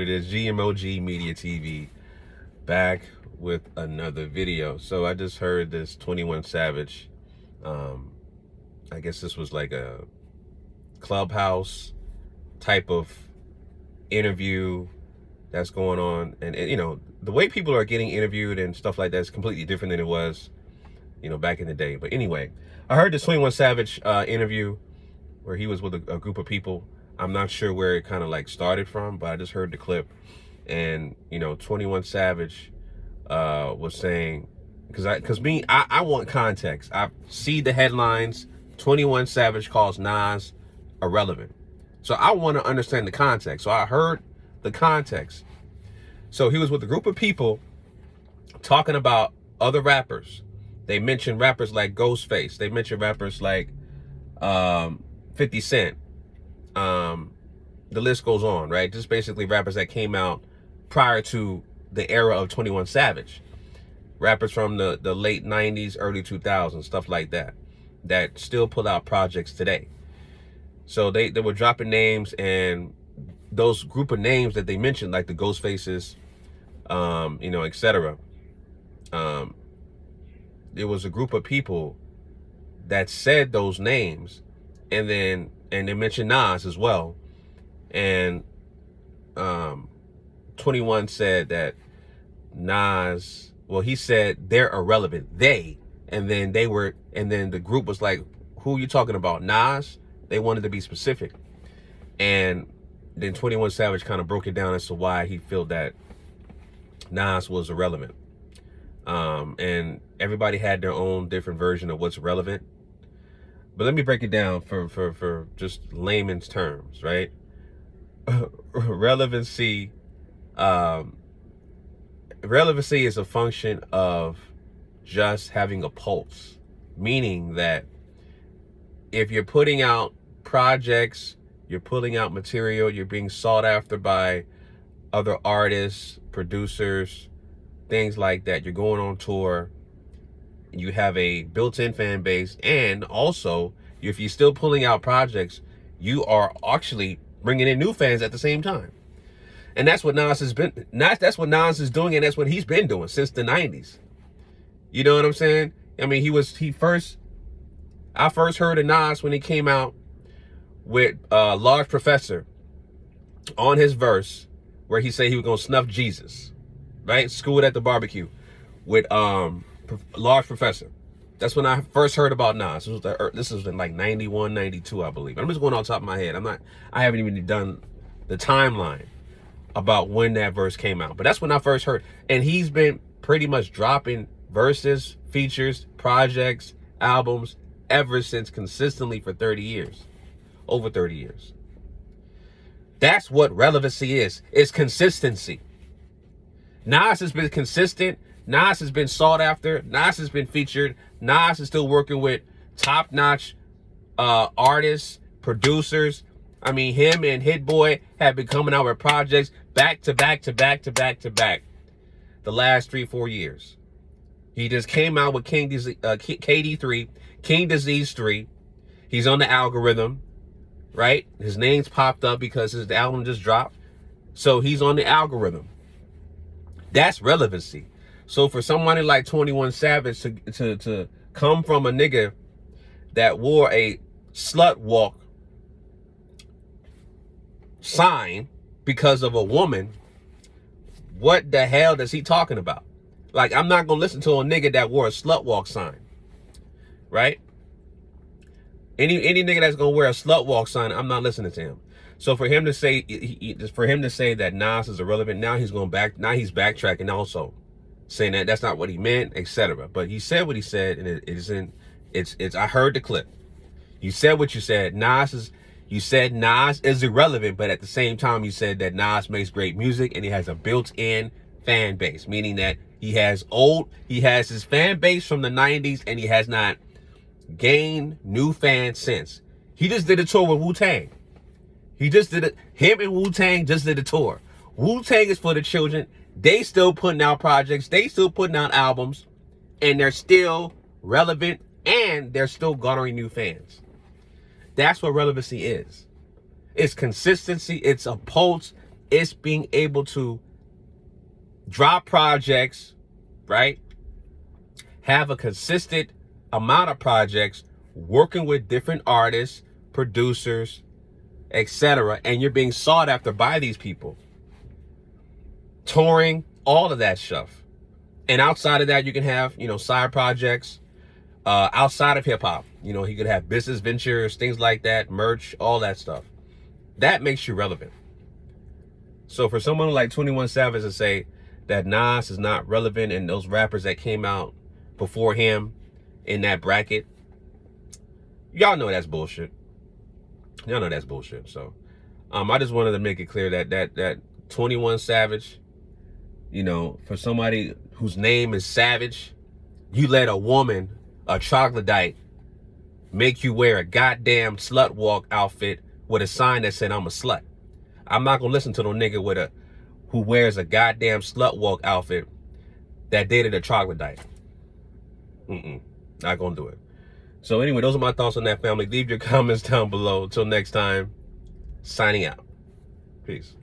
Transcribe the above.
It is GMOG Media TV back with another video. So I just heard this 21 Savage. I guess this was like a Clubhouse type of interview that's going on. And you know, the way people are getting interviewed and stuff like that is completely different than it was, you know, back in the day. But anyway, I heard this 21 Savage interview where he was with a group of people. I'm not sure where it kind of like started from, but I just heard the clip. And, you know, 21 Savage was saying, because I want context. I see the headlines, 21 Savage calls Nas irrelevant. So I want to understand the context. So I heard the context. So he was with a group of people talking about other rappers. They mentioned rappers like Ghostface. They mentioned rappers like 50 Cent. The list goes on, right? Just basically rappers that came out prior to the era of 21 Savage. Rappers from the late 90s, early 2000s, stuff like that, that still put out projects today. So they were dropping names, and those group of names that they mentioned, like the Ghostfaces, you know, etc. There was a group of people that said those names, and they mentioned Nas as well. And 21 said that Nas, well, he said they're irrelevant. And then the group was like, who are you talking about? Nas? They wanted to be specific. And then 21 Savage kind of broke it down as to why he felt that Nas was irrelevant. And everybody had their own different version of what's relevant. But let me break it down for just layman's terms, right? Relevancy is a function of just having a pulse, meaning that if you're putting out projects, you're putting out material, you're being sought after by other artists, producers, things like that, you're going on tour, you have a built-in fan base, and also if you're still pulling out projects, you are actually bringing in new fans at the same time. And that's what Nas has been. That's what Nas is doing, and that's what he's been doing since the 90s. You know what I'm saying? I mean, I first heard of Nas when he came out with Large Professor on his verse where he said he was gonna snuff Jesus, right? Schooled at the barbecue with Large Professor. That's when I first heard about Nas. This was in like 91, 92, I believe. I'm just going off the top of my head. I haven't even done the timeline about when that verse came out. But that's when I first heard. And he's been pretty much dropping verses, features, projects, albums ever since, consistently for 30 years. Over 30 years. That's what relevancy is. It's consistency. Nas has been consistent. Nas has been sought after. Nas has been featured. Nas is still working with top-notch artists, producers. I mean, him and Hit Boy have been coming out with projects back to back to back to back to back the last 3-4 years. He just came out with KD 3, King Disease 3. He's on the algorithm, right? His name's popped up because his album just dropped. So he's on the algorithm. That's relevancy. So for somebody like 21 Savage to come from a nigga that wore a slut walk sign because of a woman, what the hell is he talking about? Like, I'm not gonna listen to a nigga that wore a slut walk sign, right? Any nigga that's gonna wear a slut walk sign, I'm not listening to him. So for him to say that Nas is irrelevant, now he's backtracking also, saying that that's not what he meant, etc. But he said what he said, and I heard the clip. You said what you said. You said Nas is irrelevant, but at the same time you said that Nas makes great music and he has a built-in fan base, meaning that he has his fan base from the 90s and he has not gained new fans since. He just did a tour with Wu-Tang. Him and Wu-Tang just did a tour. Wu-Tang is for the children. They still putting out projects. They still putting out albums. And they're still relevant. And they're still garnering new fans. That's what relevancy is. It's consistency. It's a pulse. It's being able to drop projects, right? Have a consistent amount of projects, working with different artists, producers, etc. And you're being sought after by these people. Touring, all of that stuff. And outside of that, you can have, side projects outside of hip hop. He could have business ventures, things like that, merch, all that stuff. That makes you relevant. So for someone like 21 Savage to say that Nas is not relevant and those rappers that came out before him in that bracket, y'all know that's bullshit. Y'all know that's bullshit. So I just wanted to make it clear that 21 Savage, for somebody whose name is Savage, you let a woman, a troglodyte, make you wear a goddamn slut walk outfit with a sign that said I'm a slut. I'm not gonna listen to no nigga who wears a goddamn slut walk outfit that dated a troglodyte. Not gonna do it. So anyway, those are my thoughts on that, family. Leave your comments down below. Until next time, signing out. Peace.